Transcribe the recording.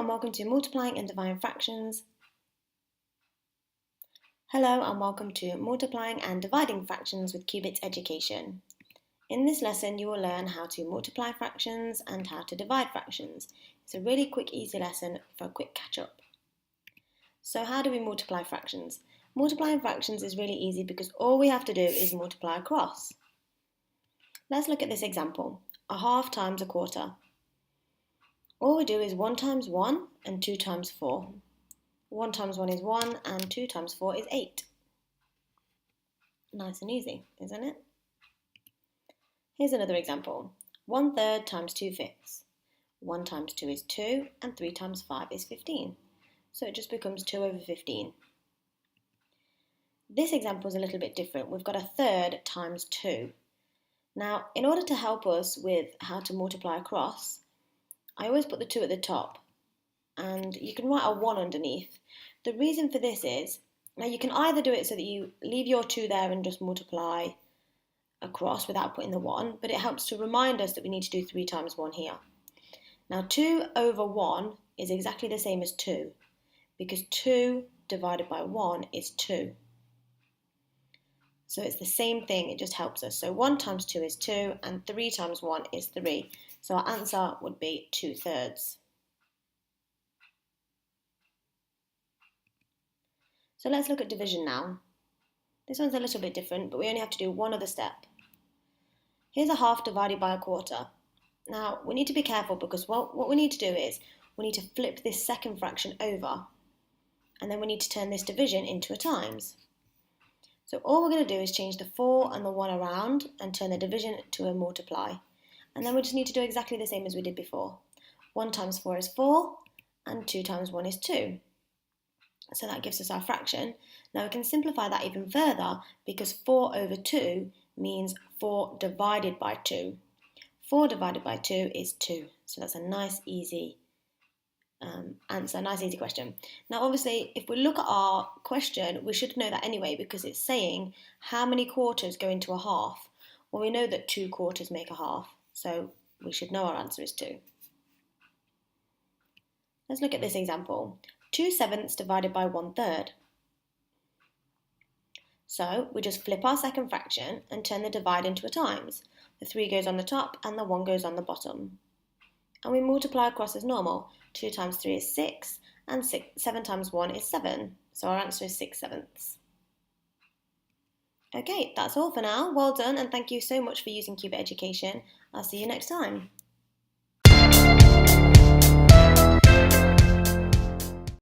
and welcome to Multiplying and Dividing Fractions. Hello and welcome to Multiplying and Dividing Fractions with Cubits Education. In this lesson you will learn how to multiply fractions and how to divide fractions. It's a really quick, easy lesson for a quick catch-up. So how do we multiply fractions? Multiplying fractions is really easy because all we have to do is multiply across. Let's look at this example. A half times a quarter. All we do is 1 times 1 and 2 times 4. 1 times 1 is 1 and 2 times 4 is 8. Nice and easy, isn't it? Here's another example. 1/3 times 2/5. 1 times 2 is 2 and 3 times 5 is 15. So it just becomes 2 over 15. This example is a little bit different. We've got 1/3 times 2. Now, in order to help us with how to multiply across, I always put the 2 at the top, and you can write a 1 underneath. The reason for this is, now you can either do it so that you leave your 2 there and just multiply across without putting the 1, but it helps to remind us that we need to do 3 times 1 here. Now 2 over 1 is exactly the same as 2, because 2 divided by 1 is 2. So it's the same thing, it just helps us. So 1 times 2 is 2 and 3 times 1 is 3. So our answer would be 2/3. So let's look at division now. This one's a little bit different, but we only have to do one other step. Here's a half divided by a quarter. Now we need to be careful because what we need to do is we need to flip this second fraction over, and then we need to turn this division into a times. So all we're going to do is change the 4 and the 1 around and turn the division to a multiply. And then we just need to do exactly the same as we did before. 1 times 4 is 4 and 2 times 1 is 2. So that gives us our fraction. Now we can simplify that even further because 4 over 2 means 4 divided by 2. 4 divided by 2 is 2. So that's a nice easy answer, a nice easy question. Now obviously if we look at our question we should know that anyway because it's saying how many quarters go into a half. Well, we know that 2 quarters make a half, so we should know our answer is 2. Let's look at this example. 2/7 divided by 1/3. So we just flip our second fraction and turn the divide into a times. The 3 goes on the top and the 1 goes on the bottom. And we multiply across as normal. 2 times 3 is 6 and 7 times 1 is 7. So our answer is 6/7. Okay, that's all for now. Well done and thank you so much for using Cubit Education. I'll see you next time.